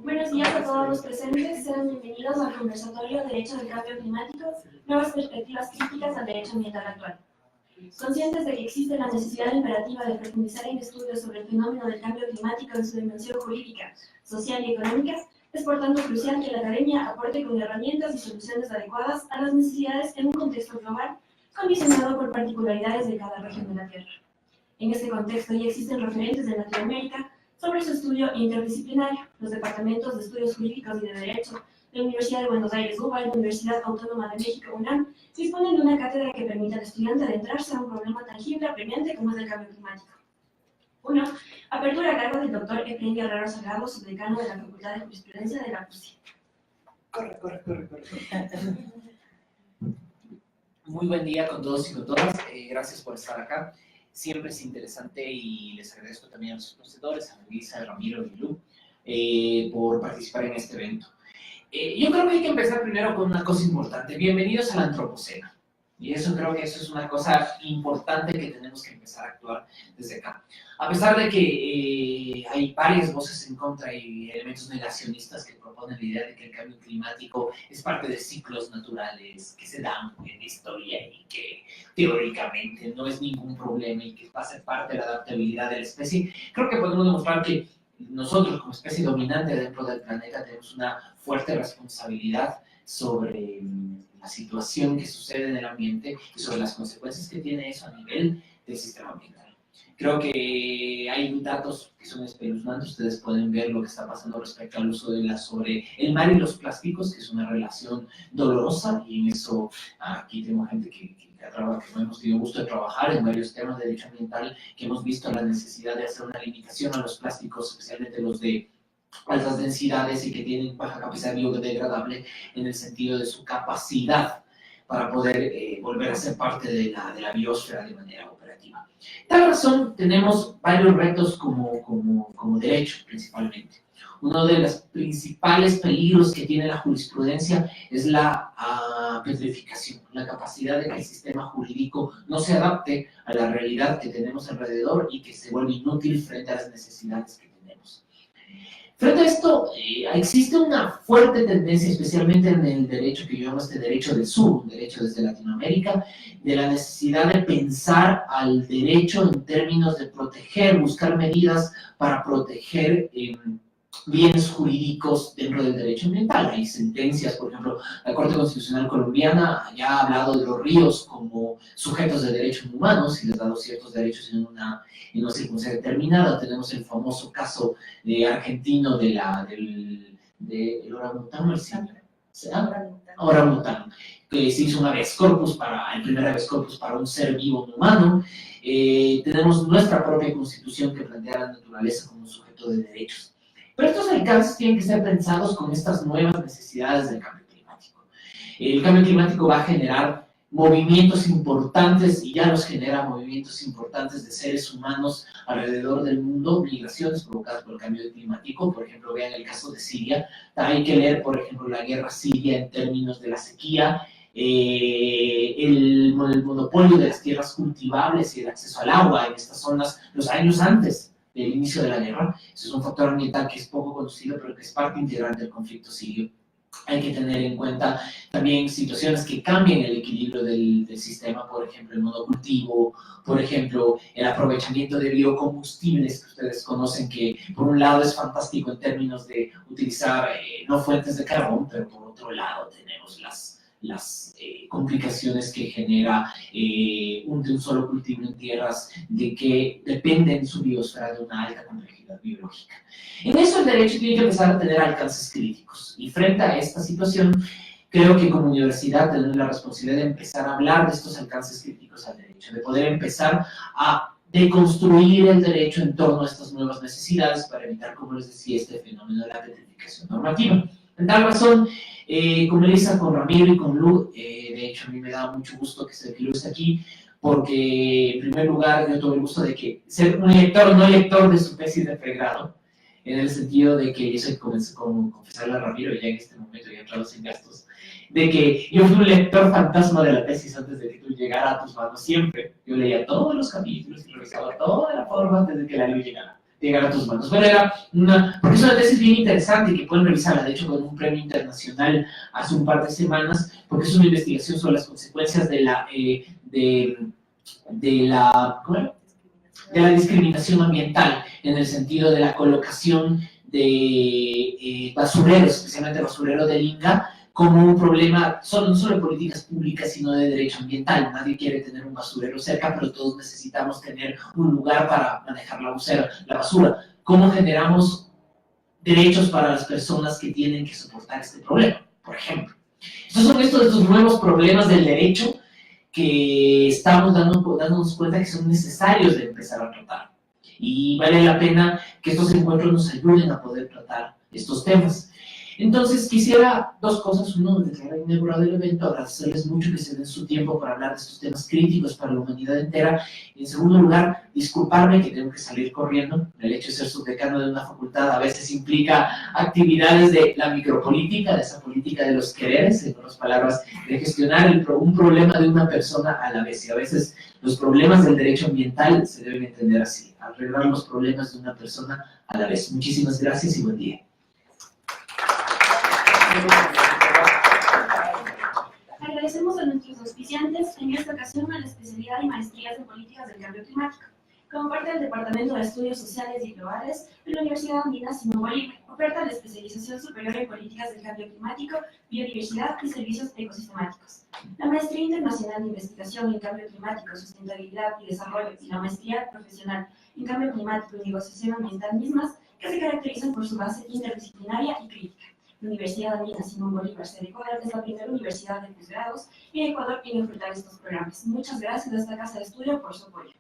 Buenos días a todos los presentes, sean bienvenidos al conversatorio Derecho del Cambio Climático, nuevas perspectivas críticas al derecho ambiental actual. Conscientes de que existe la necesidad imperativa de profundizar en estudios sobre el fenómeno del cambio climático en su dimensión jurídica, social y económica, es por tanto crucial que la academia aporte con herramientas y soluciones adecuadas a las necesidades en un contexto global condicionado por particularidades de cada región de la Tierra. En este contexto ya existen referentes de Latinoamérica sobre su estudio interdisciplinario. Los departamentos de estudios jurídicos y de derecho de la Universidad de Buenos Aires, UBA, y la Universidad Autónoma de México, UNAM, disponen de una cátedra que permite al estudiante adentrarse a un problema tangible, apremiante, como es el cambio climático. 1. Apertura a cargo del doctor Efraín Guerrero Salgado, subdecano de la Facultad de Jurisprudencia de la UCI. Corre. Muy buen día con todos y con todas. Gracias por estar acá. Siempre es interesante y les agradezco también a los expositores, a Luisa, a Ramiro y Lu, por participar en este evento. Yo creo que hay que empezar primero con una cosa importante. Bienvenidos al Antropoceno. Y eso creo que eso es una cosa importante que tenemos que empezar a actuar desde acá. A pesar de que hay varias voces en contra y elementos negacionistas que proponen la idea de que el cambio climático es parte de ciclos naturales que se dan en la historia y que teóricamente no es ningún problema y que va a ser parte de la adaptabilidad de la especie, creo que podemos demostrar que nosotros como especie dominante dentro del planeta tenemos una fuerte responsabilidad sobre la situación que sucede en el ambiente y sobre las consecuencias que tiene eso a nivel del sistema ambiental. Creo que hay datos que son espeluznantes. Ustedes pueden ver lo que está pasando respecto al uso de sobre el mar y los plásticos, que es una relación dolorosa, y en eso aquí tengo gente que hemos tenido gusto de trabajar en varios temas de derecho ambiental, que hemos visto la necesidad de hacer una limitación a los plásticos, especialmente los de altas densidades y que tienen baja capacidad biodegradable en el sentido de su capacidad para poder volver a ser parte de la biosfera de manera operativa. Tal razón, tenemos varios retos como derecho, principalmente. Uno de los principales peligros que tiene la jurisprudencia es la petrificación, la capacidad de que el sistema jurídico no se adapte a la realidad que tenemos alrededor y que se vuelve inútil frente a las necesidades que tenemos. Frente a esto, existe una fuerte tendencia, especialmente en el derecho que yo llamo derecho del sur, un derecho desde Latinoamérica, de la necesidad de pensar al derecho en términos de proteger, buscar medidas para proteger bienes jurídicos dentro del derecho ambiental. Hay sentencias, por ejemplo, la Corte Constitucional Colombiana ya ha hablado de los ríos como sujetos de derechos humanos y les ha dado ciertos derechos en una circunstancia determinada. Tenemos el famoso caso argentino del orangután, orangután, que se hizo un el primer habeas corpus para un ser vivo no humano. Tenemos nuestra propia constitución que plantea la naturaleza como un sujeto de derechos. Pero estos alcances tienen que ser pensados con estas nuevas necesidades del cambio climático. El cambio climático va a generar movimientos importantes, y ya los genera, movimientos importantes de seres humanos alrededor del mundo, migraciones provocadas por el cambio climático. Por ejemplo, vean el caso de Siria. Hay que leer, por ejemplo, la guerra siria en términos de la sequía, el monopolio de las tierras cultivables y el acceso al agua en estas zonas los años antes del inicio de la guerra. Eso es un factor ambiental que es poco conocido, pero que es parte integrante del conflicto sirio. Hay que tener en cuenta también situaciones que cambian el equilibrio del sistema, por ejemplo, el monocultivo, por ejemplo, el aprovechamiento de biocombustibles, que ustedes conocen que por un lado es fantástico en términos de utilizar no fuentes de carbón, pero por otro lado tenemos las complicaciones que genera un solo cultivo en tierras de que dependen su biosfera de una alta complejidad biológica. En eso el derecho tiene que empezar a tener alcances críticos, y frente a esta situación creo que como universidad tenemos la responsabilidad de empezar a hablar de estos alcances críticos al derecho, de poder empezar a deconstruir el derecho en torno a estas nuevas necesidades para evitar, como les decía, este fenómeno de la petrificación normativa. En tal razón, con Melissa, con Ramiro y con Lu, de hecho a mí me da mucho gusto que Lu esté aquí, porque en primer lugar yo tuve el gusto de ser un lector, no lector de su tesis de pregrado, en el sentido de que eso comencé con confesarle a Ramiro, ya en este momento ya entramos en gastos, de que yo fui un lector fantasma de la tesis antes de que tú llegara a tus manos siempre. Yo leía todos los capítulos y revisaba toda la forma antes de que la luz llegara. llegar a tus manos. Bueno, porque es una tesis bien interesante que pueden revisarla, de hecho con un premio internacional hace un par de semanas, porque es una investigación sobre las consecuencias de la discriminación ambiental, en el sentido de la colocación de basureros, especialmente basurero del Inga, como un problema no solo de políticas públicas, sino de derecho ambiental. Nadie quiere tener un basurero cerca, pero todos necesitamos tener un lugar para manejar la basura. ¿Cómo generamos derechos para las personas que tienen que soportar este problema, por ejemplo? Estos son estos nuevos problemas del derecho que estamos dándonos cuenta que son necesarios de empezar a tratar. Y vale la pena que estos encuentros nos ayuden a poder tratar estos temas. Entonces, quisiera dos cosas. Uno, desde que haya inaugurado el evento, agradecerles mucho que se den su tiempo para hablar de estos temas críticos para la humanidad entera. Y en segundo lugar, disculparme que tengo que salir corriendo. El hecho de ser subdecano de una facultad a veces implica actividades de la micropolítica, de esa política de los quereres, en otras palabras, de gestionar un problema de una persona a la vez. Y a veces los problemas del derecho ambiental se deben entender así, arreglar los problemas de una persona a la vez. Muchísimas gracias y buen día. Agradecemos a nuestros auspiciantes, en esta ocasión a la especialidad y maestrías en políticas del cambio climático. Como parte del Departamento de Estudios Sociales y Globales de la Universidad Andina Simón Bolívar, oferta la especialización superior en políticas del cambio climático, biodiversidad y servicios ecosistemáticos. La maestría internacional de investigación en cambio climático, sustentabilidad y desarrollo y la maestría profesional en cambio climático y negociación ambiental mismas, que se caracterizan por su base interdisciplinaria y crítica. La Universidad Andina Simón Bolívar de Ecuador es la primera universidad de posgrados en Ecuador en ofertar estos programas. Muchas gracias a esta casa de estudio por su apoyo.